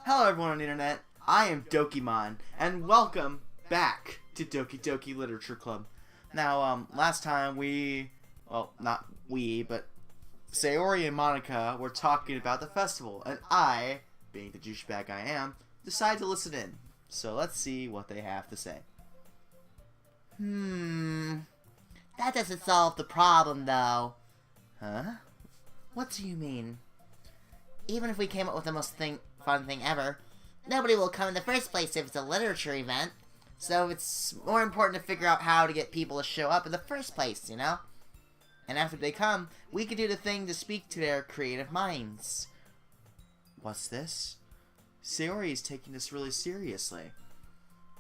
Hello everyone on the internet, I am Dokiimon, and welcome back to Doki-Doki Literature Club. Now, last time not we, but Sayori and Monica were talking about the festival, and I, being the douchebag I am, decided to listen in. So let's see what they have to say. That doesn't solve the problem, though. Huh? What do you mean? Even if we came up with the most fun thing ever, nobody will come in the first place if it's a literature event. So it's more important to figure out how to get people to show up in the first place, you know? And after they come, we can do the thing to speak to their creative minds. What's this? Sayori is taking this really seriously.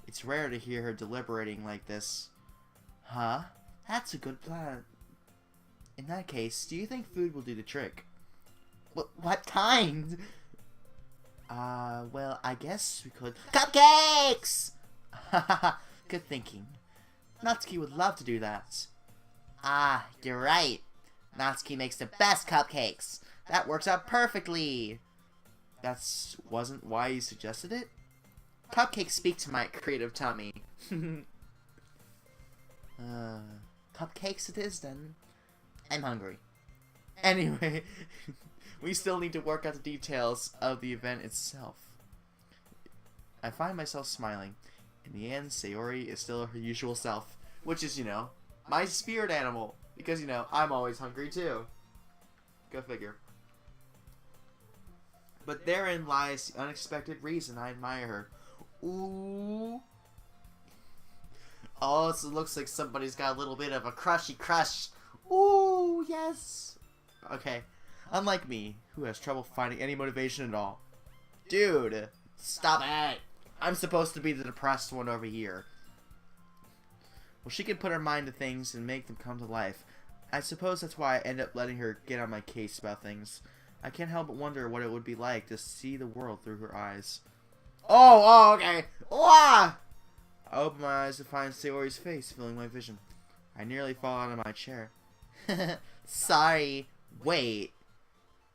It's rare to hear her deliberating like this. Huh? That's a good plan. In that case, do you think food will do the trick? What kind? Well, I guess we could... Cupcakes! Good thinking. Natsuki would love to do that. Ah, you're right. Natsuki makes the best cupcakes. That works out perfectly. Wasn't why you suggested it? Cupcakes speak to my creative tummy. Cupcakes it is, then. I'm hungry. Anyway, we still need to work out the details of the event itself. I find myself smiling. In the end, Sayori is still her usual self, which is, my spirit animal. Because, I'm always hungry too. Go figure. But therein lies the unexpected reason I admire her. Ooh. Oh, so it looks like somebody's got a little bit of a crushy crush. Ooh, yes. Okay. Unlike me, who has trouble finding any motivation at all. Dude, stop it. I'm supposed to be the depressed one over here. Well, she can put her mind to things and make them come to life. I suppose that's why I end up letting her get on my case about things. I can't help but wonder what it would be like to see the world through her eyes. Oh, okay. Wah! I open my eyes to find Sayori's face filling my vision. I nearly fall out of my chair. Sorry. Wait.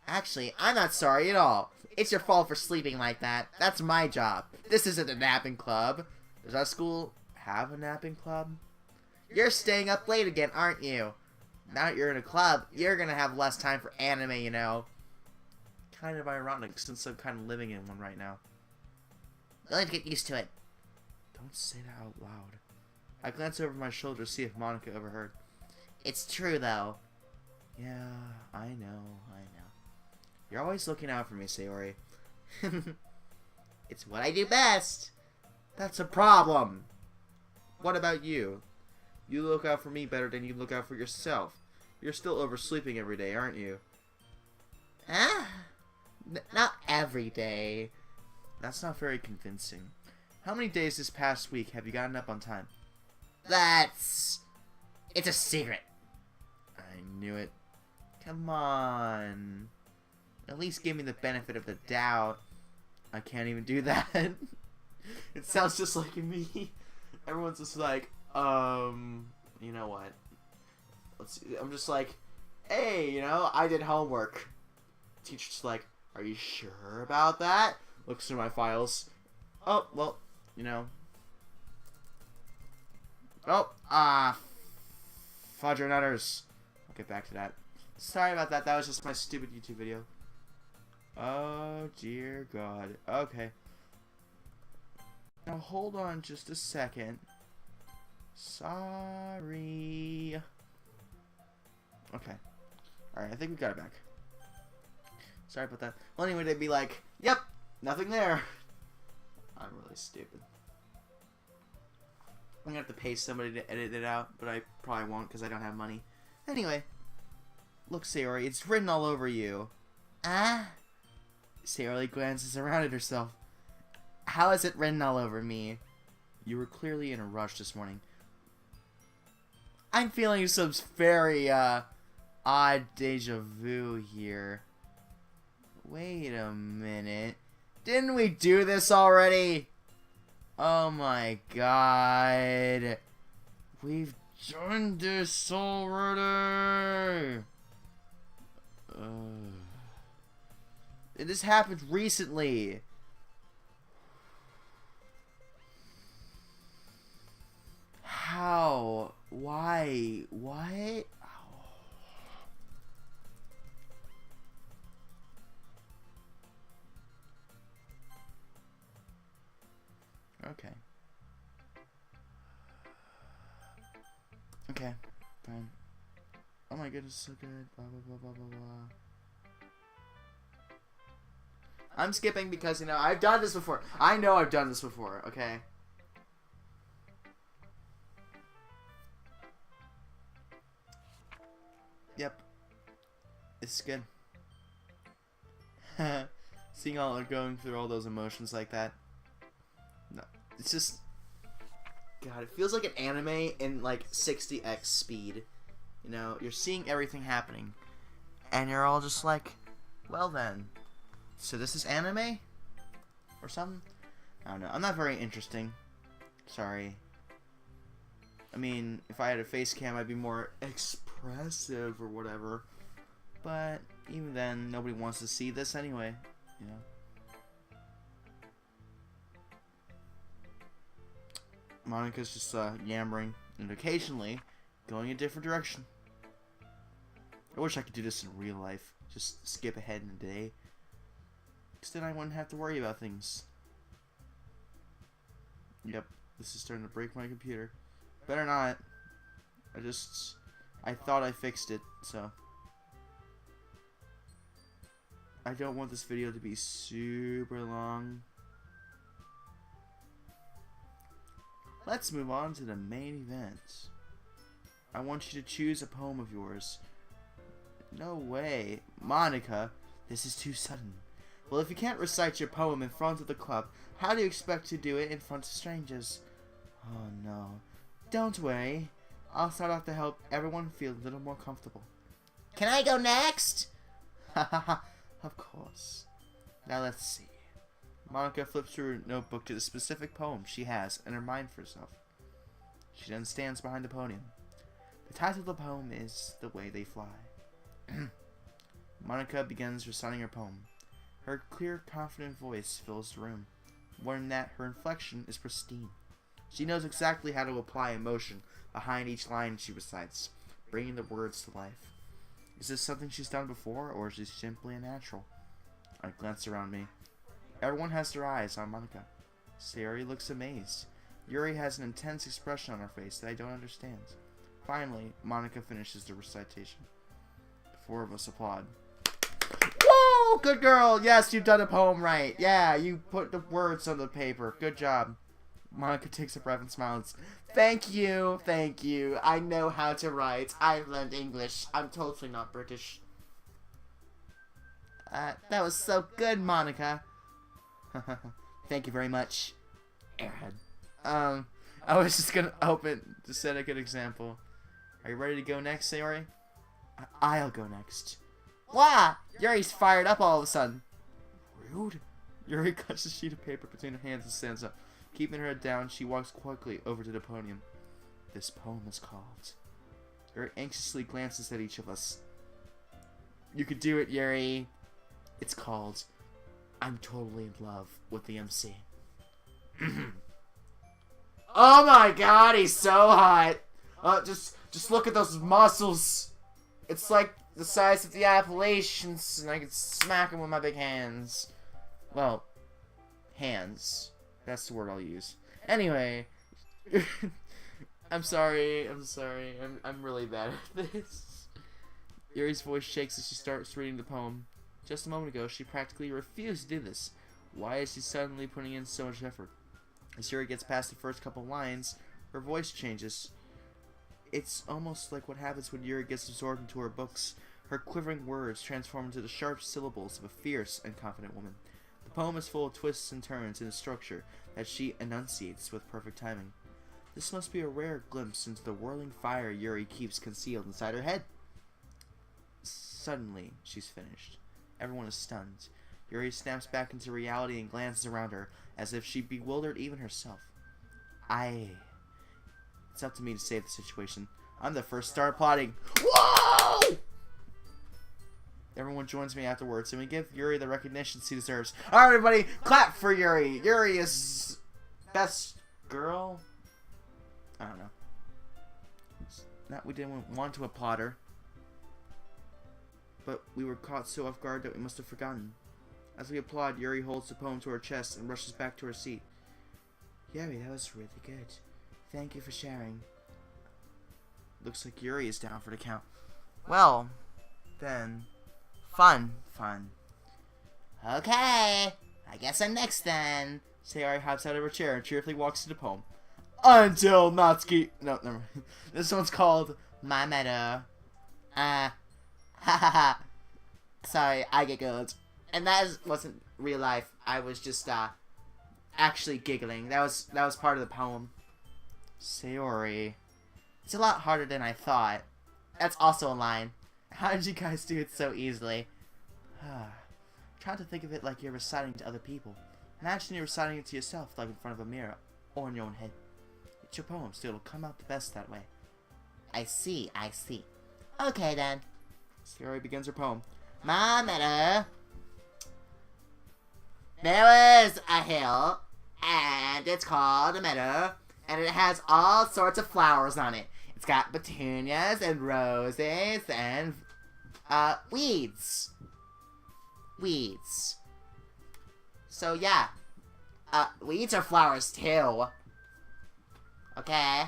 Actually, I'm not sorry at all. It's your fault for sleeping like that. That's my job. This isn't a napping club. Does our school have a napping club? You're staying up late again, aren't you? Now that you're in a club, you're gonna have less time for anime, you know. Kind of ironic, since I'm kind of living in one right now. You'll have to get used to it. Don't say that out loud. I glance over my shoulder to see if Monica overheard. It's true, though. Yeah, I know. You're always looking out for me, Sayori. It's what I do best. That's a problem. What about you? You look out for me better than you look out for yourself. You're still oversleeping every day, aren't you? Huh? Not every day. That's not very convincing. How many days this past week have you gotten up on time? It's a secret. I knew it. Come on. At least give me the benefit of the doubt. I can't even do that. It sounds just like me. Everyone's just like, you know what? Let's see. I'm just like, hey, I did homework. Teacher's like, are you sure about that? Looks through my files. Oh, well, Oh, fudger nutters. I'll get back to that. Sorry about that. That was just my stupid YouTube video. Oh, dear God. Okay. Now, hold on just a second. Sorry. Okay. Alright, I think we got it back. Sorry about that. Well, anyway, they'd be like, yep, nothing there. I'm really stupid. I'm gonna have to pay somebody to edit it out, but I probably won't because I don't have money. Anyway. Look, Sayori, it's written all over you. Sayori glances around at herself. How is it written all over me? You were clearly in a rush this morning. I'm feeling some very, odd deja vu here. Wait a minute. Didn't we do this already? Oh my God. We've done this already. This happened recently. How? Why? What? Okay. Okay. Fine. Oh my goodness, so good. Blah blah blah blah blah blah. I'm skipping because, you know, I've done this before. I know I've done this before, okay? Yep. It's good. Seeing all going through all those emotions like that. No, it's just, God, it feels like an anime in like 60x speed. You know, you're seeing everything happening, and you're all just like, well then, so this is anime? Or something? I don't know. I'm not very interesting. Sorry. I mean, if I had a face cam, I'd be more expressive or whatever. But even then, nobody wants to see this anyway, you know. Monika's just yammering and occasionally going a different direction. I wish I could do this in real life. Just skip ahead in a day. Because then I wouldn't have to worry about things. Yep, this is starting to break my computer. Better not. I thought I fixed it, so. I don't want this video to be super long. Let's move on to the main event. I want you to choose a poem of yours. No way. Monika, this is too sudden. Well, if you can't recite your poem in front of the club, how do you expect to do it in front of strangers? Oh no. Don't worry. I'll start off to help everyone feel a little more comfortable. Can I go next? Hahaha. Of course. Now let's see. Monika flips through her notebook to the specific poem she has in her mind for herself. She then stands behind the podium. The title of the poem is The Way They Fly. Monika begins reciting her poem. Her clear, confident voice fills the room. More than that, her inflection is pristine. She knows exactly how to apply emotion behind each line she recites, bringing the words to life. Is this something she's done before, or is she simply a natural? I glance around me. Everyone has their eyes on Monika. Sayori looks amazed. Yuri has an intense expression on her face that I don't understand. Finally, Monika finishes the recitation. The four of us applaud. Whoa! Good girl! Yes, you've done a poem right. Yeah, you put the words on the paper. Good job. Monika takes a breath and smiles. Thank you, thank you. I know how to write. I've learned English. I'm totally not British. That was so good, Monika. Thank you very much, Airhead. I was just gonna open to set a good example. Are you ready to go next, Sayori? I'll go next. Wah! Yuri's fired up all of a sudden. Rude. Yuri cuts a sheet of paper between her hands and stands up. Keeping her head down, she walks quickly over to the podium. This poem is called. Yuri anxiously glances at each of us. You could do it, Yuri. It's called I'm Totally in Love with the MC. Oh my god, he's so hot. Just look at those muscles. It's like the size of the Appalachians, and I can smack him with my big hands. Well, hands. That's the word I'll use. Anyway, I'm sorry. I'm really bad at this. Yuri's voice shakes as she starts reading the poem. Just a moment ago, she practically refused to do this. Why is she suddenly putting in so much effort? As Yuri gets past the first couple lines, her voice changes. It's almost like what happens when Yuri gets absorbed into her books. Her quivering words transform into the sharp syllables of a fierce and confident woman. The poem is full of twists and turns in a structure that she enunciates with perfect timing. This must be a rare glimpse into the whirling fire Yuri keeps concealed inside her head. Suddenly, she's finished. Everyone is stunned. Yuri snaps back into reality and glances around her, as if she bewildered even herself. It's up to me to save the situation. I'm the first to start applauding. Whoa! Everyone joins me afterwards, and we give Yuri the recognition she deserves. Alright, everybody, clap for Yuri. Yuri is best girl? I don't know. Not we didn't want to applaud her. But we were caught so off guard that we must have forgotten. As we applaud, Yuri holds the poem to her chest and rushes back to her seat. Yuri, that was really good. Thank you for sharing. Looks like Yuri is down for the count. Well, then, fun. Okay, I guess I'm next then. Sayori hops out of her chair and cheerfully walks to the poem. Until Natsuki... No, never mind. This one's called My Meadow. Ha. Sorry, I giggled. And wasn't real life. I was just, actually giggling. That was part of the poem. Sayori. It's a lot harder than I thought. That's also a line. How did you guys do it so easily? Try to think of it like you're reciting to other people. Imagine you're reciting it to yourself, like in front of a mirror, or in your own head. It's your poem, so it'll come out the best that way. I see. Okay then. Sayori begins her poem. My meadow. There was a hill, and it's called a meadow, and it has all sorts of flowers on it. It's got petunias and roses and weeds. So yeah, weeds are flowers too. Okay.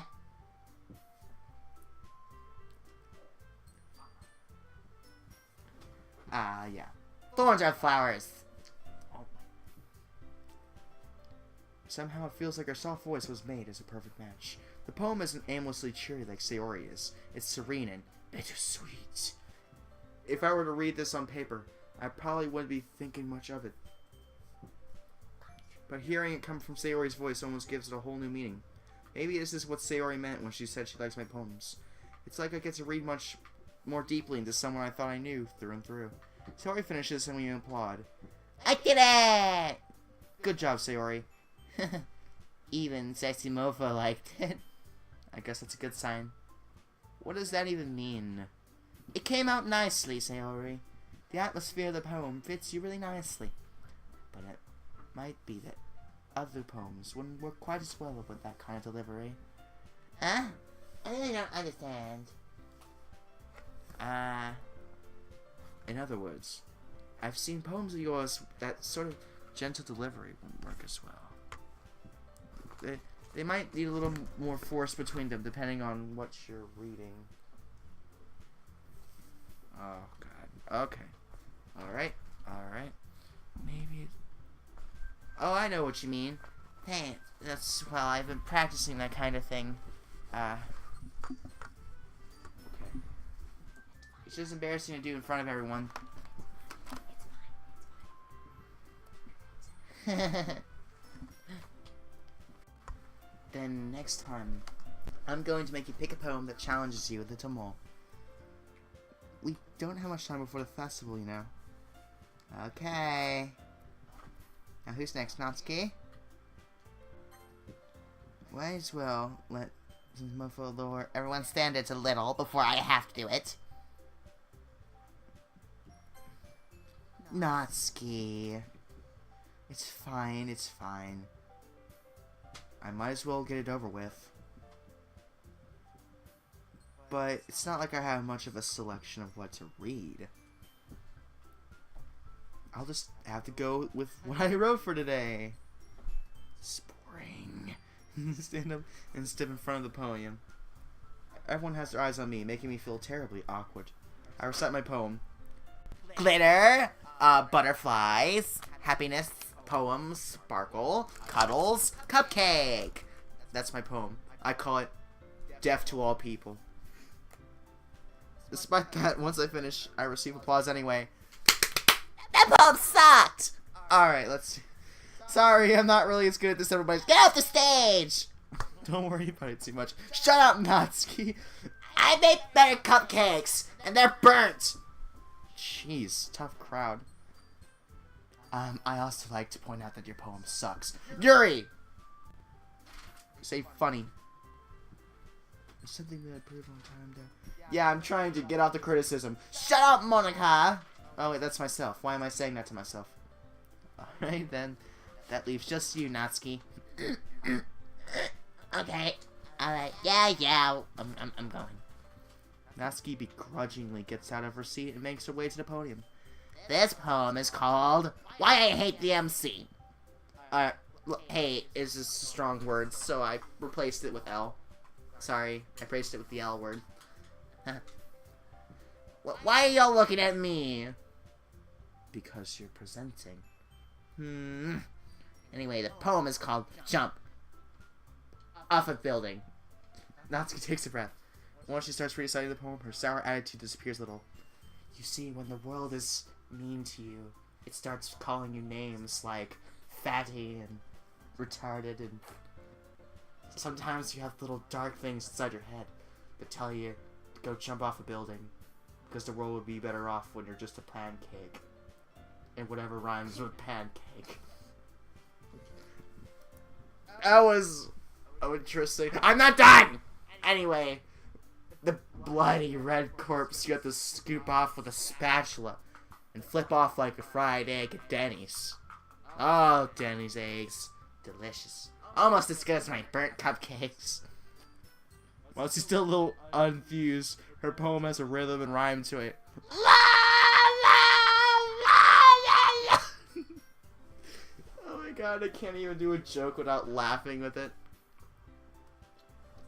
Yeah. Thorns are flowers. Somehow it feels like our soft voice was made as a perfect match. The poem isn't aimlessly cheery like Sayori is. It's serene and bittersweet. If I were to read this on paper, I probably wouldn't be thinking much of it. But hearing it come from Sayori's voice almost gives it a whole new meaning. Maybe this is what Sayori meant when she said she likes my poems. It's like I get to read much more deeply into someone I thought I knew through and through. Sayori finishes and we applaud. I did it! Good job, Sayori. Even Sexy Mofo liked it. I guess that's a good sign. What does that even mean? It came out nicely, Sayori. The atmosphere of the poem fits you really nicely. But it might be that other poems wouldn't work quite as well with that kind of delivery. Huh? I really don't understand. In other words, I've seen poems of yours that sort of gentle delivery wouldn't work as well. They might need a little more force between them depending on what you're reading. Oh god. Okay. Alright. Maybe... Oh, I know what you mean. Hey, well, I've been practicing that kind of thing. Okay. It's just embarrassing to do in front of everyone. Then next time, I'm going to make you pick a poem that challenges you a little more. We don't have much time before the festival, you know. Okay. Now who's next, Natsuki? Might as well let some mofo lower. Everyone stand it a little before I have to do it. Natsuki. It's fine. I might as well get it over with. But it's not like I have much of a selection of what to read. I'll just have to go with what I wrote for today. It's boring. Stand up and step in front of the podium. Everyone has their eyes on me, making me feel terribly awkward. I recite my poem. Glitter, butterflies, happiness, poems, sparkle, cuddles, cupcake. That's my poem. I call it Deaf to All People. Despite that, once I finish, I receive applause anyway. That poem sucked! Alright, let's see. Sorry, I'm not really as good at this, everybody. Get off the stage! Don't worry about it too much. Shut up, Natsuki! I make better cupcakes, and they're burnt! Jeez, tough crowd. I also like to point out that your poem sucks. Yuri! Say funny. There's something that I proved on time there. Yeah, I'm trying to get out the criticism. Shut up, Monica! Oh, wait, that's myself. Why am I saying that to myself? Alright, then. That leaves just you, Natsuki. Okay. Alright. Yeah. I'm going. Natsuki begrudgingly gets out of her seat and makes her way to the podium. This poem is called Why I Hate the MC. Hate is a strong word, so I replaced it with L. Sorry, I replaced it with the L word. Why are y'all looking at me? Because you're presenting. Anyway, the poem is called Jump Off a Building. Natsuki takes a breath. Once she starts reciting the poem, her sour attitude disappears a little. You see, when the world is mean to you, it starts calling you names like fatty and retarded, and sometimes you have little dark things inside your head that tell you to go jump off a building, because the world would be better off when you're just a pancake. And whatever rhymes with pancake. That was interesting. I'm not done! Anyway, the bloody red corpse you have to scoop off with a spatula and flip off like a fried egg at Denny's. Oh, Denny's eggs. Delicious. Almost as good as my burnt cupcakes. While she's still a little unfused, her poem has a rhythm and rhyme to it. La la la la la. Oh my god, I can't even do a joke without laughing with it.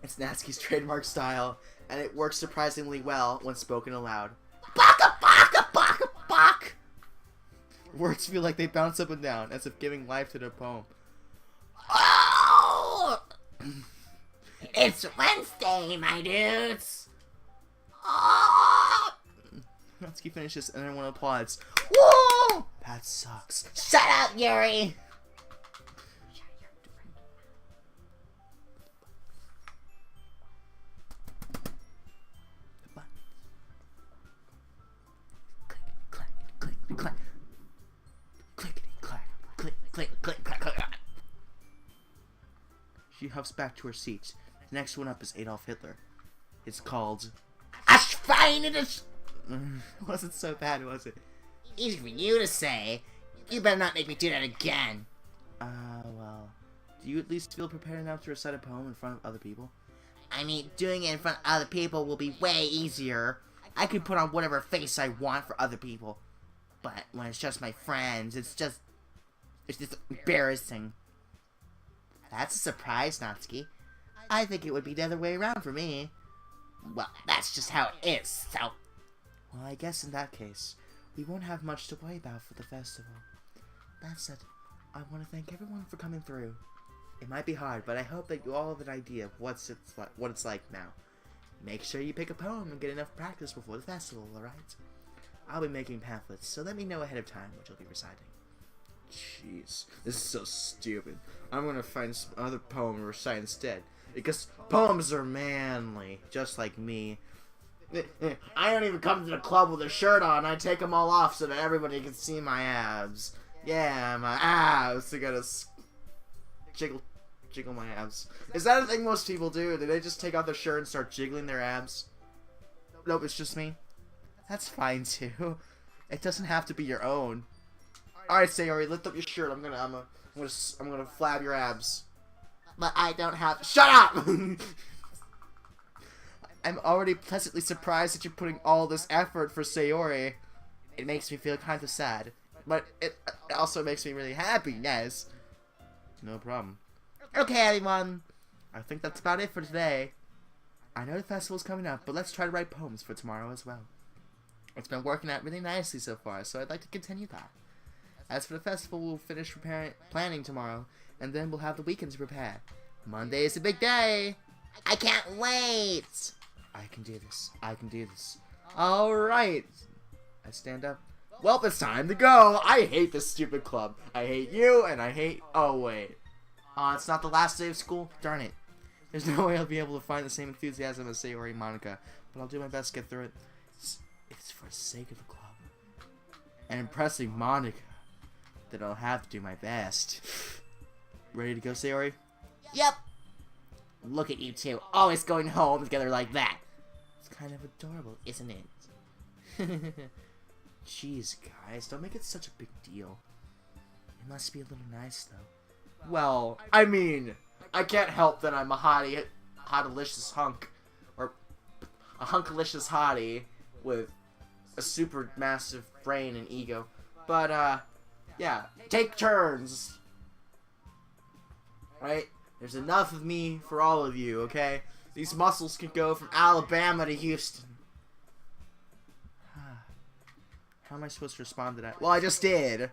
It's Natsuki's trademark style, and it works surprisingly well when spoken aloud. Baka baka baka baka! Words feel like they bounce up and down, as if giving life to the poem. Oh! It's Wednesday, my dudes! Oh! Natsuki finishes, and everyone applauds. Whoa! That sucks. Shut up, Yuri! Clack. Clickety clack. Click, click, click, clack, clack. She huffs back to her seat. The next one up is Adolf Hitler. It's called Ash fine it is. Wasn't so bad, was it? Easy for you to say. You better not make me do that again. Well. Do you at least feel prepared enough to recite a poem in front of other people? I mean, doing it in front of other people will be way easier. I can put on whatever face I want for other people. But when it's just my friends, it's just embarrassing. That's a surprise, Natsuki. I think it would be the other way around for me. Well, that's just how it is, so... Well, I guess in that case, we won't have much to worry about for the festival. That said, I want to thank everyone for coming through. It might be hard, but I hope that you all have an idea of what it's like now. Make sure you pick a poem and get enough practice before the festival, alright? I'll be making pamphlets, so let me know ahead of time what you'll be reciting. Jeez, this is so stupid. I'm gonna find some other poem to recite instead, because poems are manly, just like me. I don't even come to the club with a shirt on. I take them all off so that everybody can see my abs. Yeah, my abs. I gotta jiggle my abs. Is that a thing most people do? Do they just take off their shirt and start jiggling their abs? Nope, it's just me. That's fine too. It doesn't have to be your own. Alright, Sayori, lift up your shirt. I'm gonna flab your abs. But I don't have... Shut up! I'm already pleasantly surprised that you're putting all this effort for Sayori. It makes me feel kind of sad. But it also makes me really happy, yes. No problem. Okay, everyone. I think that's about it for today. I know the festival's coming up, but let's try to write poems for tomorrow as well. It's been working out really nicely so far, so I'd like to continue that. As for the festival, we'll finish planning tomorrow, and then we'll have the weekend to prepare. Monday is a big day! I can't wait! I can do this. I can do this. Alright! I stand up. Well, it's time to go! I hate this stupid club. I hate you, and I hate... Oh, wait. It's not the last day of school? Darn it. There's no way I'll be able to find the same enthusiasm as Sayori and Monica, but I'll do my best to get through it. It's for the sake of the club. And impressing Monica. That I'll have to do my best. Ready to go, Sayori? Yep. Look at you two, always going home together like that. It's kind of adorable, isn't it? Jeez, guys, don't make it such a big deal. It must be a little nice, though. Well, I mean, I can't help that I'm a hot delicious hunk. Or, a hunkalicious hottie with a super massive brain and ego. But, yeah, take turns. Right? There's enough of me for all of you, okay? These muscles can go from Alabama to Houston. How am I supposed to respond to that? Well, I just did.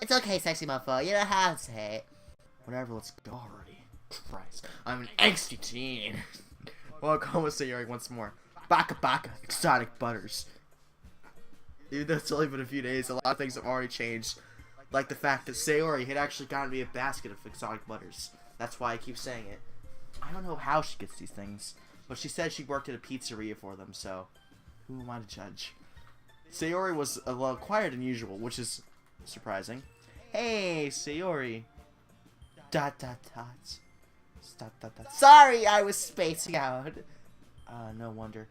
It's okay, sexy mofo. You don't have to say it. Whatever, let's go already. Christ. I'm an angsty teen. Welcome home with Sayori once more. Baka baka, exotic butters. Even though it's only been a few days, a lot of things have already changed. Like the fact that Sayori had actually gotten me a basket of exotic butters. That's why I keep saying it. I don't know how she gets these things, but she said she worked at a pizzeria for them, so who am I to judge? Sayori was a little quieter than usual, which is surprising. Hey, Sayori. Dot dot dot. Dot dot dot. Sorry, I was spacing out. No wonder.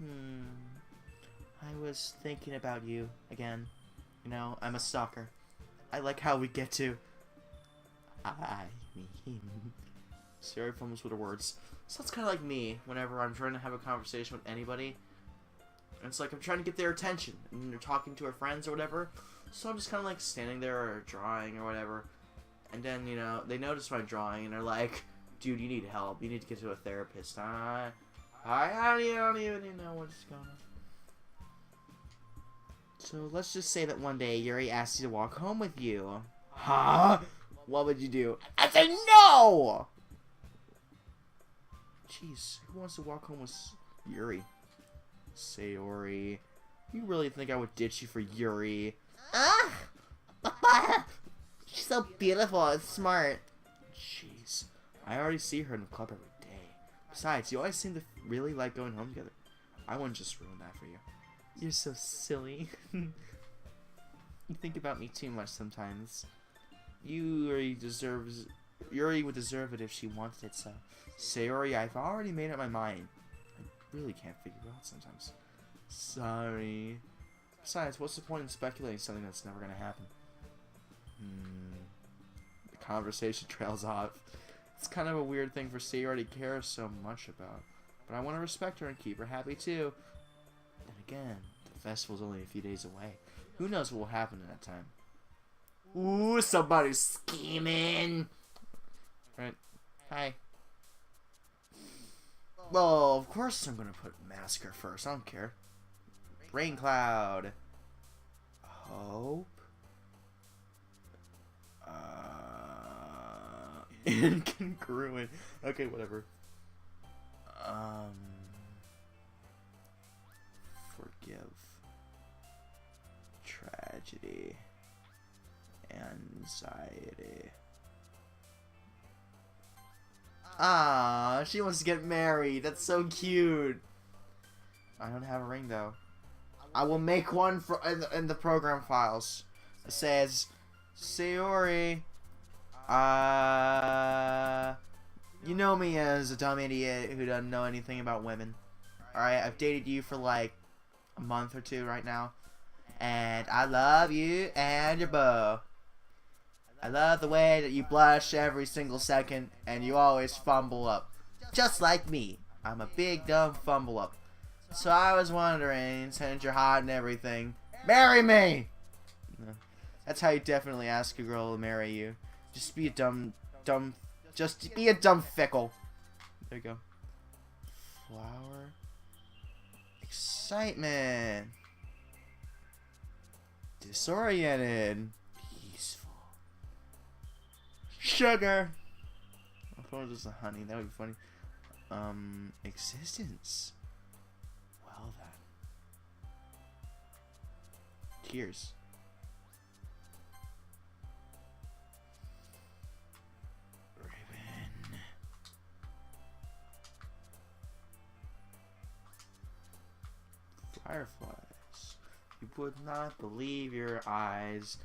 I was thinking about you again. You know, I'm a stalker. I like how we get to. I mean. Sayori fumbles with her words. So that's kind of like me whenever I'm trying to have a conversation with anybody. And it's like I'm trying to get their attention. And they're talking to her friends or whatever. So I'm just kind of like standing there or drawing or whatever. And then, you know, they notice my drawing and they're like, dude, you need help. You need to get to a therapist. I don't even know what's going on. So let's just say that one day Yuri asked you to walk home with you. Huh? What would you do? I say no! Jeez, who wants to walk home with Yuri? Sayori, you really think I would ditch you for Yuri? Papa! She's so beautiful and smart. Jeez, I already see her in the club every day. Besides, you always seem to really like going home together. I wouldn't just ruin that for you. You're so silly. You think about me too much sometimes. Yuri would deserve it if she wanted it, so. Sayori, I've already made up my mind. I really can't figure it out sometimes. Sorry. Besides, what's the point in speculating something that's never gonna happen? The conversation trails off. It's kind of a weird thing for Sayori to care so much about. But I want to respect her and keep her happy too. And again, the festival's only a few days away. Who knows what will happen in that time? Ooh, somebody's scheming! Right. Hi. Well, of course I'm gonna put Masker first. I don't care. Rain Cloud. Hope. Incongruent. Okay, whatever. Forgive. Tragedy. Anxiety. Ah, she wants to get married. That's so cute. I don't have a ring though. I will make one for in the program files. It says, Sayori, you know me as a dumb idiot who doesn't know anything about women. Alright, I've dated you for like a month or two right now. And I love you and your beau. I love the way that you blush every single second and you always fumble up. Just like me. I'm a big dumb fumble up. So I was wondering, since you're hot and everything, marry me! That's how you definitely ask a girl to marry you. Just be a just be a dumb fickle. There you go. Flower. Excitement. Disoriented. Peaceful. Sugar. I thought it was just a honey. That would be funny. Existence. Well then. Tears. Ribbon. Fireflies. You would not believe your eyes.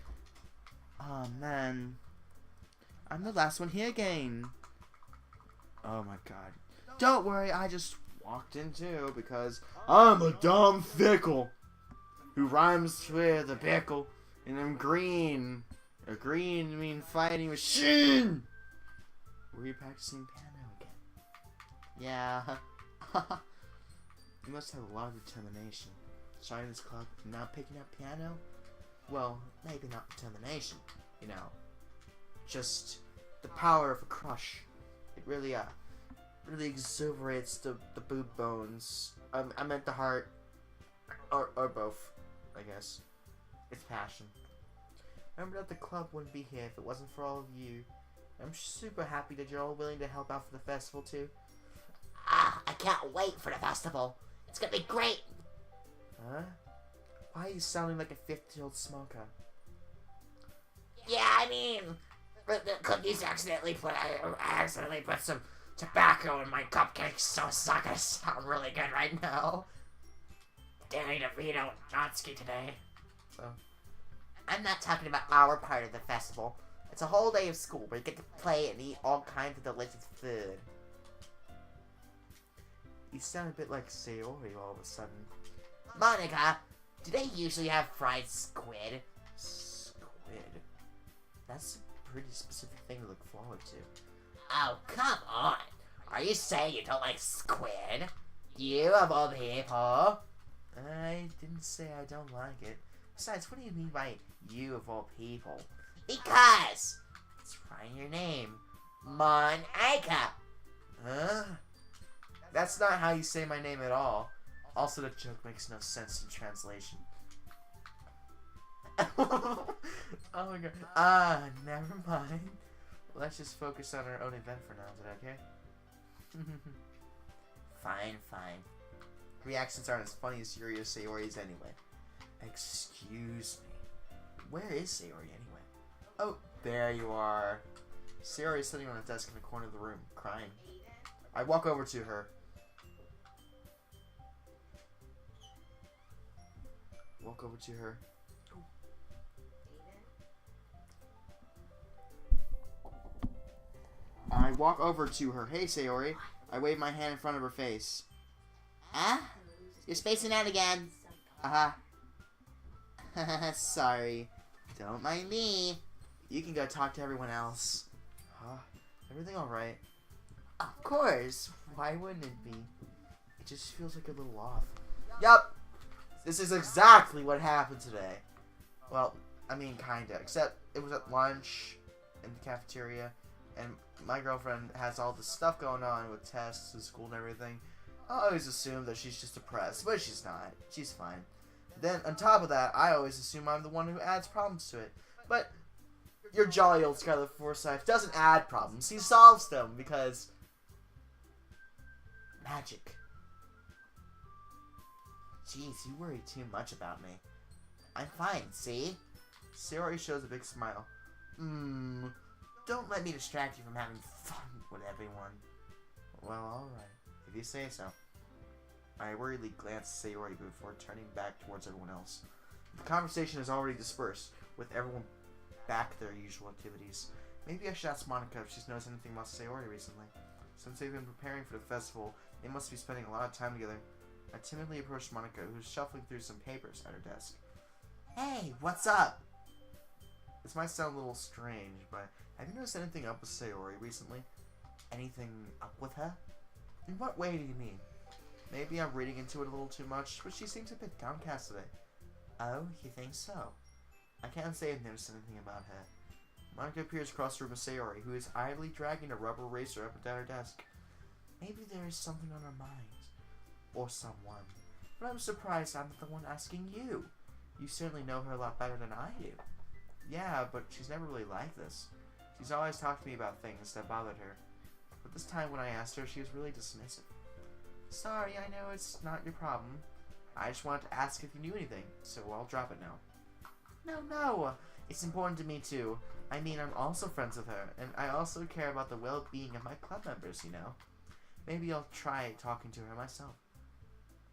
Oh man. I'm the last one here again. Oh my god. Don't worry, I just walked in too because I'm a dumb fickle who rhymes with a pickle and I'm green. A green mean fighting machine. Were you practicing piano again? Yeah. You must have a lot of determination. Starting this club and now picking up piano? Well, maybe not determination, you know. Just the power of a crush. It really exuberates the boob bones. I meant the heart. Or both, I guess. It's passion. Remember that the club wouldn't be here if it wasn't for all of you. I'm super happy that you're all willing to help out for the festival too. Ah, I can't wait for the festival. It's gonna be great. Huh? Why are you sounding like a 50-year-old smoker? Yeah, I mean, the cookies accidentally put some tobacco in my cupcakes, so it's not gonna sound really good right now. Danny DeVito and Johnski today. So, I'm not talking about our part of the festival. It's a whole day of school where you get to play and eat all kinds of delicious food. you sound a bit like Sayori all of a sudden. Monica, do they usually have fried squid? Squid? That's a pretty specific thing to look forward to. Oh, come on. Are you saying you don't like squid? You, of all people? I didn't say I don't like it. Besides, what do you mean by you of all people? Because it's right in your name. Monica. Huh? That's not how you say my name at all. Also, the joke makes no sense in translation. Oh my god. Never mind. Let's just focus on our own event for now, is that okay? Fine, fine. Reactions aren't as funny as Yuri or Sayori's anyway. Excuse me. Where is Sayori anyway? Oh, there you are. Sayori is sitting on a desk in the corner of the room, crying. I walk over to her. I walk over to her. Hey, Sayori. I wave my hand in front of her face. Huh? You're spacing out again. Uh-huh. Sorry. Don't mind me. You can go talk to everyone else. Huh? Everything alright? Of course. Why wouldn't it be? It just feels like a little off. Yup. This is exactly what happened today. Well, I mean, kinda. Except it was at lunch in the cafeteria. And my girlfriend has all this stuff going on with tests and school and everything. I always assume that she's just depressed, but she's not. She's fine. Then, on top of that, I always assume I'm the one who adds problems to it. But your jolly old Skylar Forsyth doesn't add problems. He solves them because magic. Jeez, you worry too much about me. I'm fine, see? Sayori shows a big smile. Don't let me distract you from having fun with everyone. Well, alright. If you say so. I worriedly glance at Sayori before turning back towards everyone else. The conversation is already dispersed, with everyone back to their usual activities. Maybe I should ask Monica if she knows anything about Sayori recently. Since they've been preparing for the festival, they must be spending a lot of time together. I timidly approached Monica, who's shuffling through some papers at her desk. Hey, what's up? This might sound a little strange, but have you noticed anything up with Sayori recently? Anything up with her? In what way do you mean? Maybe I'm reading into it a little too much, but she seems a bit downcast today. Oh, you think so? I can't say I've noticed anything about her. Monica appears across the room with Sayori, who is idly dragging a rubber eraser up and down her desk. Maybe there is something on her mind. Or someone. But I'm surprised I'm the one asking you. You certainly know her a lot better than I do. Yeah, but she's never really like this. She's always talked to me about things that bothered her. But this time when I asked her, she was really dismissive. Sorry, I know it's not your problem. I just wanted to ask if you knew anything, so I'll drop it now. No. It's important to me too. I mean, I'm also friends with her, and I also care about the well-being of my club members, you know. Maybe I'll try talking to her myself.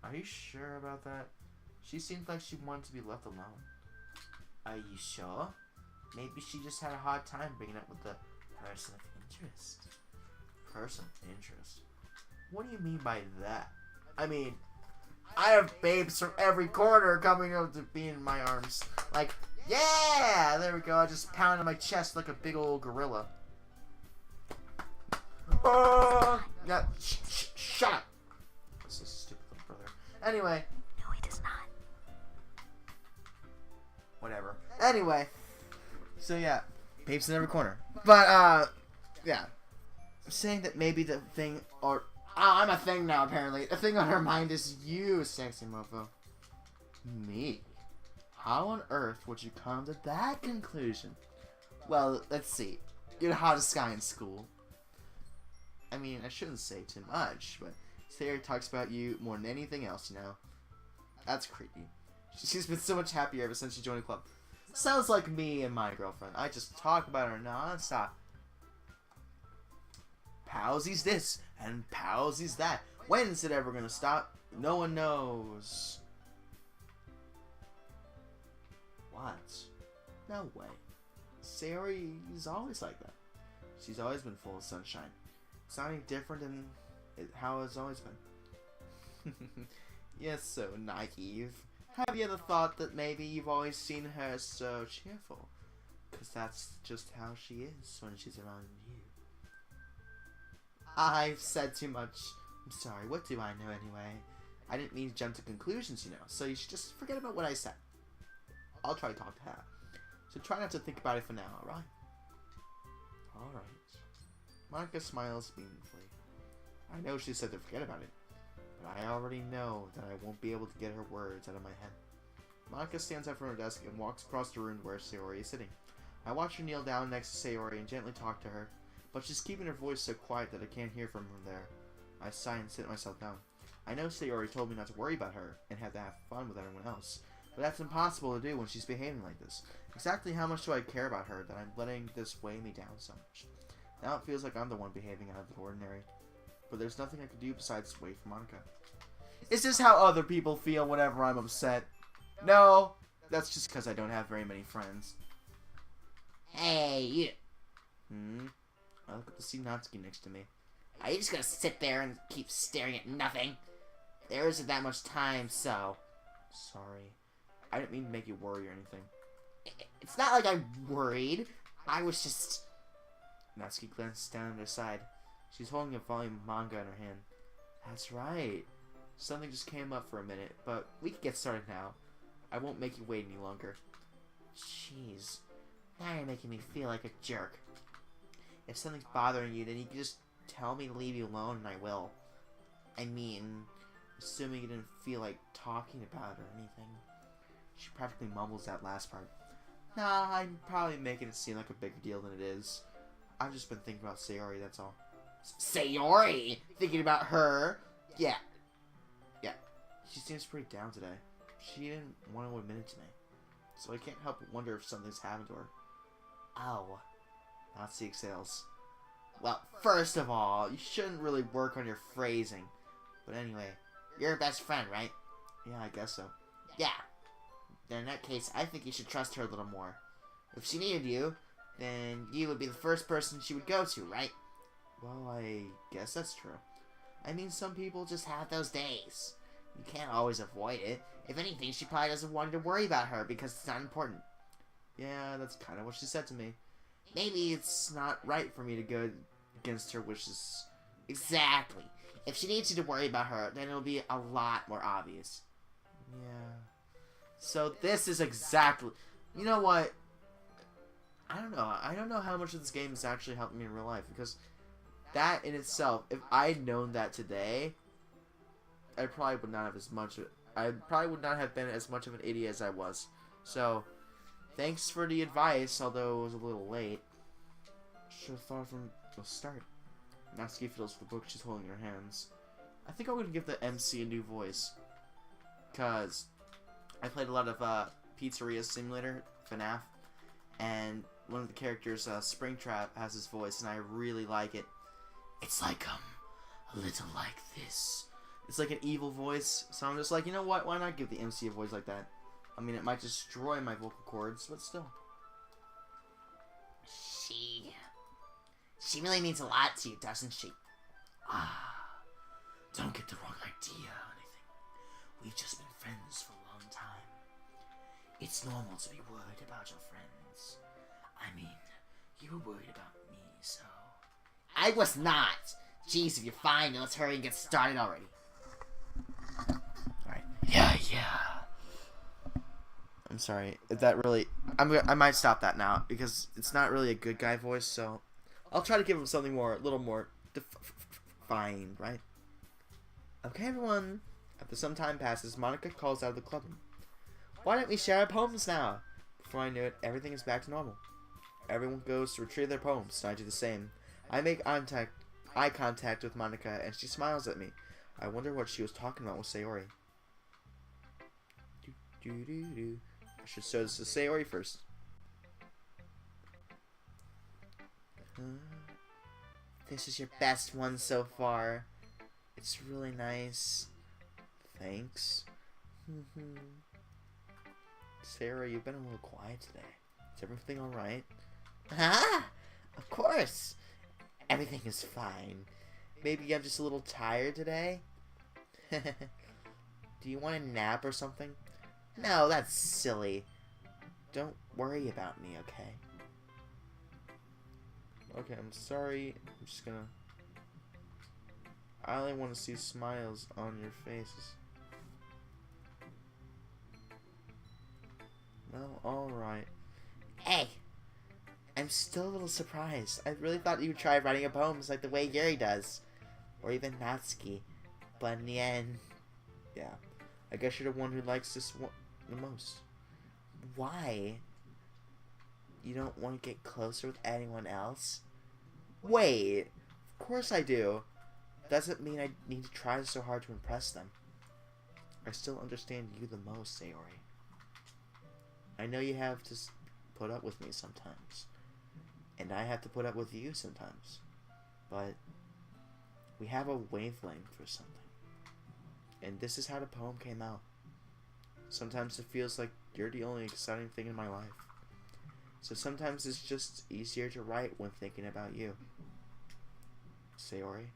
Are you sure about that? She seemed like she wanted to be left alone. Are you sure? Maybe she just had a hard time bringing up with the person of interest. Person of interest? What do you mean by that? I mean, I have babes from every corner coming up to be in my arms. Like, yeah! There we go. I just pounded my chest like a big old gorilla. Yeah, shut up. This is stupid little brother. Anyway. No, he does not. Whatever. Anyway. So yeah, papes in every corner. But yeah. I'm saying that maybe the thing, or I'm a thing now apparently. The thing on her mind is you, sexy mofo. Me? How on earth would you come to that conclusion? Well, let's see. You're the hottest guy in school. I mean, I shouldn't say too much, but Sayori talks about you more than anything else, you know? That's creepy. She's been so much happier ever since she joined the club. Sounds like me and my girlfriend. I just talk about her non-stop. Palsy's this, and palsy's that. When's it ever gonna stop? No one knows. What? No way. Sayori is always like that. She's always been full of sunshine. Sounding different than how it's always been. You're so naive. Have you ever thought that maybe you've always seen her so cheerful? Because that's just how she is when she's around you. I've said too much. I'm sorry, what do I know anyway? I didn't mean to jump to conclusions, you know, so you should just forget about what I said. I'll try to talk to her. So try not to think about it for now, alright? Alright. Monica smiles meaningfully. I know she said to forget about it, but I already know that I won't be able to get her words out of my head. Monica stands up from her desk and walks across the room where Sayori is sitting. I watch her kneel down next to Sayori and gently talk to her, but she's keeping her voice so quiet that I can't hear from her there. I sigh and sit myself down. I know Sayori told me not to worry about her and have to have fun with everyone else, but that's impossible to do when she's behaving like this. Exactly how much do I care about her that I'm letting this weigh me down so much? Now it feels like I'm the one behaving out of the ordinary. But there's nothing I can do besides wait for Monica. Is this how other people feel whenever I'm upset? No, that's just because I don't have very many friends. Hey, you. I look at the Natsuki next to me. Are you just gonna sit there and keep staring at nothing? There isn't that much time, so... Sorry. I didn't mean to make you worry or anything. It's not like I'm worried. I was just... Natsuki glances down at her side. She's holding a volume of manga in her hand. That's right. Something just came up for a minute, but we can get started now. I won't make you wait any longer. Jeez. Now you're making me feel like a jerk. If something's bothering you, then you can just tell me to leave you alone and I will. I mean, assuming you didn't feel like talking about it or anything. She practically mumbles that last part. Nah, I'm probably making it seem like a bigger deal than it is. I've just been thinking about Sayori, that's all. Sayori? Thinking about her? Yeah. Yeah. She seems pretty down today. She didn't want to admit it to me. So I can't help but wonder if something's happened to her. Oh. Natsuki exhales. Well, first of all, you shouldn't really work on your phrasing. But anyway, You're her best friend, right? yeah, I guess so. Yeah. Then in that case, I think you should trust her a little more. If she needed you, then you would be the first person she would go to, right? Well, I guess that's true. I mean, some people just have those days. You can't always avoid it. If anything, she probably doesn't want you to worry about her because it's not important. Yeah, that's kind of what she said to me. Maybe It's not right for me to go against her wishes. exactly. If she needs you to worry about her, then it'll be a lot more obvious. Yeah. So this is exactly... You know what? I don't know. I don't know how much of this game has actually helped me in real life, because that in itself, if I'd known that today, I probably would not have been as much of an idiot as I was. So, thanks for the advice, although it was a little late. Should have thought from the start. Natsuki fiddles with the book she's holding in her hands. I think I'm going to give the MC a new voice. Because I played a lot of Pizzeria Simulator, FNAF, and one of the characters, Springtrap, has his voice, and I really like it. It's like, a little like this. It's like an evil voice, so I'm just like, you know what, why not give the MC a voice like that? I mean, it might destroy my vocal cords, but still. She really means a lot to you, doesn't she? Don't get the wrong idea or anything. We've just been friends for a long time. It's normal to be worried about your friends. I mean, you were worried about me, so... I was not! Jeez, if you're fine, let's hurry and get started already. Alright. Yeah. I'm sorry. That really... I might stop that now, because it's not really a good guy voice, so... I'll try to give him something more, a little more defined, right? Okay, everyone. After some time passes, Monica calls out of the club. Why don't we share our poems now? Before I knew it, everything is back to normal. Everyone goes to retrieve their poems, and I do the same. I make eye contact with Monica, and she smiles at me. I wonder what she was talking about with Sayori. I should show this to Sayori first. This is your best one so far. It's really nice. Thanks. Sarah, you've been a little quiet today. Is everything alright? Ah, of course. Everything is fine. Maybe I'm just a little tired today? Do you want a nap or something? No, that's silly. Don't worry about me, okay? Okay, I'm sorry. I'm just gonna... I only want to see smiles on your faces. Well, alright. Hey, I'm still a little surprised. I really thought you would try writing a poems like the way Yuri does. Or even Natsuki. But in the end... Yeah. I guess you're the one who likes this one the most. why? You don't want to get closer with anyone else? Wait. Of course I do. Doesn't mean I need to try so hard to impress them. I still understand you the most, Sayori. I know you have to put up with me sometimes. And I have to put up with you sometimes. But we have a wavelength for something. And this is how the poem came out. Sometimes it feels like you're the only exciting thing in my life. So sometimes it's just easier to write when thinking about you. Sayori?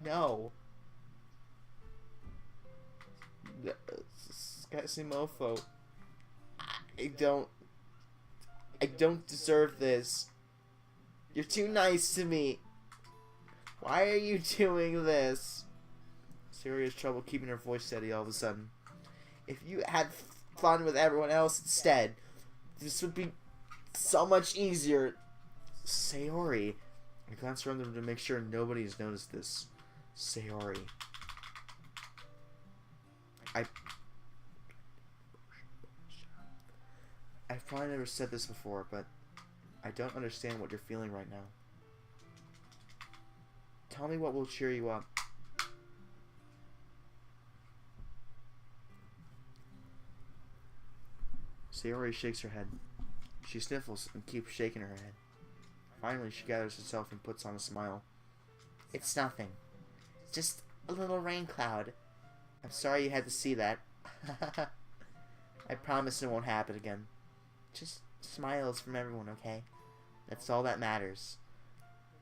No. Skasimofo. I don't deserve this. You're too nice to me. Why are you doing this? Sayori has trouble keeping her voice steady all of a sudden. If you had fun with everyone else instead, this would be so much easier. Sayori. I glance around them to make sure nobody's noticed this. Sayori. I've probably never said this before, but I don't understand what you're feeling right now. Tell me what will cheer you up. Sayori shakes her head. She sniffles and keeps shaking her head. Finally, she gathers herself and puts on a smile. It's nothing. Just a little rain cloud. I'm sorry you had to see that. I promise it won't happen again. Just smiles from everyone, okay? That's all that matters.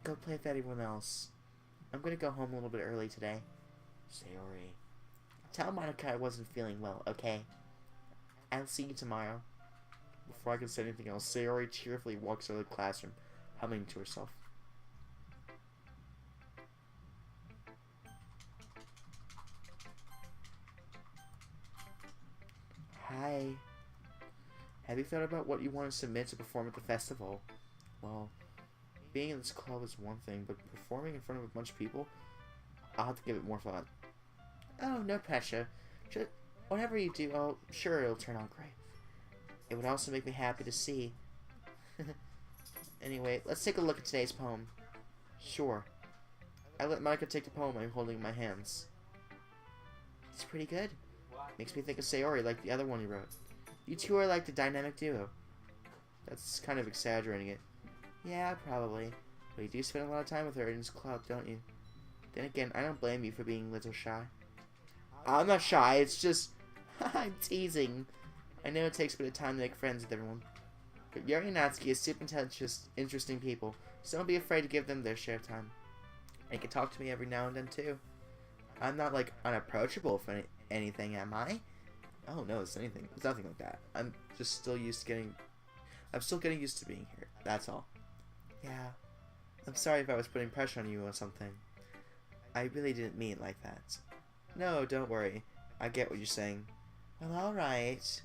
Go play with everyone else. I'm gonna go home a little bit early today. Sayori. Tell Monica I wasn't feeling well, okay? I'll see you tomorrow. Before I can say anything else, Sayori cheerfully walks out of the classroom, humming to herself. Hi. Have you thought about what you want to submit to perform at the festival? Well, being in this club is one thing, but performing in front of a bunch of people, I'll have to give it more thought. Oh, no pressure. Just whatever you do, oh, sure it'll turn out great. It would also make me happy to see. Anyway, let's take a look at today's poem. Sure. I let Monica take the poem I'm holding in my hands. It's pretty good. Makes me think of Sayori like the other one you wrote. You two are like the dynamic duo. That's kind of exaggerating it. Yeah, probably. But you do spend a lot of time with her in this club, don't you? Then again, I don't blame you for being a little shy. I'm not shy, it's just... I'm teasing. I know it takes a bit of time to make friends with everyone. But Yuri and Natsuki are super interesting people, so don't be afraid to give them their share of time. And you can talk to me every now and then, too. I'm not, like, unapproachable for anything, am I? Oh, no, it's anything. It's nothing like that. I'm just still used to getting... I'm still getting used to being here. That's all. Yeah. I'm sorry if I was putting pressure on you or something. I really didn't mean it like that. No, don't worry. I get what you're saying. Well, alright.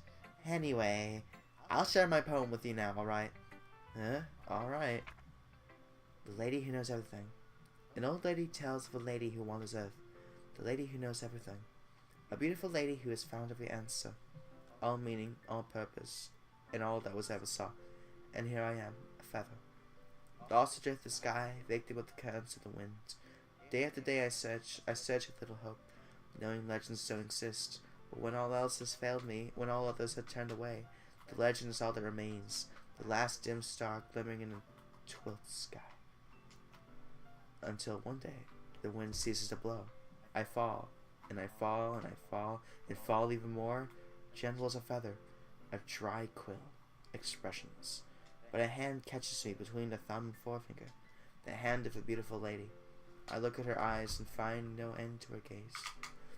Anyway, I'll share my poem with you now, alright? Huh? Alright. The Lady Who Knows Everything. An old lady tells of a lady who wanders earth. The lady who knows everything. A beautiful lady who has found every answer. All meaning, all purpose, and all that was ever saw. And here I am, a feather. Lost adrift the sky, victim with the currents of the wind. Day after day I search with little hope, knowing legends don't exist. But when all else has failed me, when all others have turned away, the legend is all that remains, the last dim star glimmering in a twilted sky. Until one day, the wind ceases to blow. I fall, and I fall, and I fall, and fall even more, gentle as a feather, a dry quill, expressionless. But a hand catches me between the thumb and forefinger, the hand of a beautiful lady. I look at her eyes and find no end to her gaze.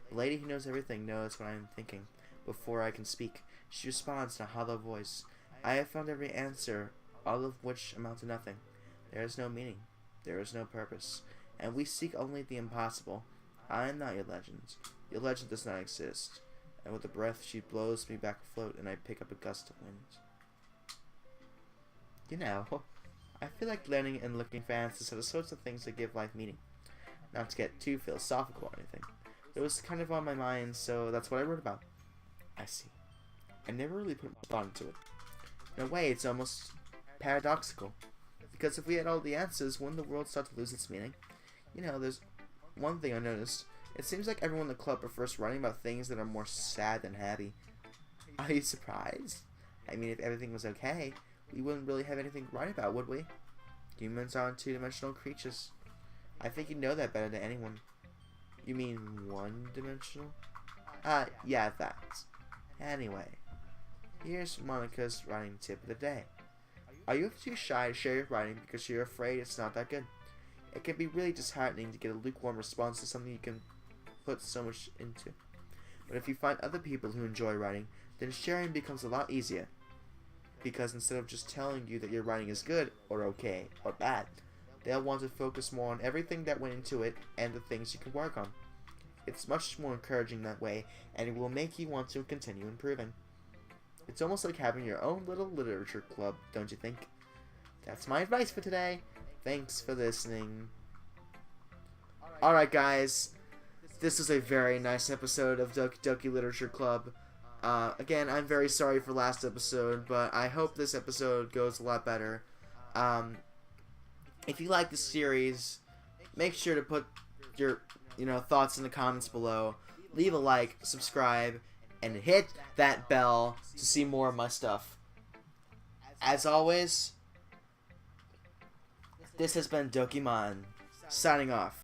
The lady who knows everything knows what I am thinking. Before I can speak, she responds in a hollow voice. I have found every answer, all of which amount to nothing. There is no meaning. There is no purpose. And we seek only the impossible. I am not your legend. Your legend does not exist. And with a breath, she blows me back afloat, and I pick up a gust of wind. You know, I feel like learning and looking for answers are the sorts of things that give life meaning. Not to get too philosophical or anything. It was kind of on my mind, so that's what I wrote about. I see. I never really put thought into it. In a way, it's almost paradoxical. Because if we had all the answers, wouldn't the world start to lose its meaning? You know, there's one thing I noticed. It seems like everyone in the club prefers writing about things that are more sad than happy. Are you surprised? I mean, if everything was okay, we wouldn't really have anything to write about, would we? Humans aren't two-dimensional creatures. I think you know that better than anyone. You mean one-dimensional? Yeah, that. Anyway, here's Monica's writing tip of the day. Are you ever too shy to share your writing because you're afraid it's not that good? It can be really disheartening to get a lukewarm response to something you can put so much into. But if you find other people who enjoy writing, then sharing becomes a lot easier. Because instead of just telling you that your writing is good, or okay, or bad, they'll want to focus more on everything that went into it and the things you can work on. It's much more encouraging that way, and it will make you want to continue improving. It's almost like having your own little literature club, don't you think? That's my advice for today. Thanks for listening. Alright guys, this is a very nice episode of Doki-Doki Literature Club. Again, I'm very sorry for last episode, but I hope this episode goes a lot better. If you like the series, make sure to put your thoughts in the comments below. Leave a like, subscribe, and hit that bell to see more of my stuff. As always, this has been Dokiimon, signing off.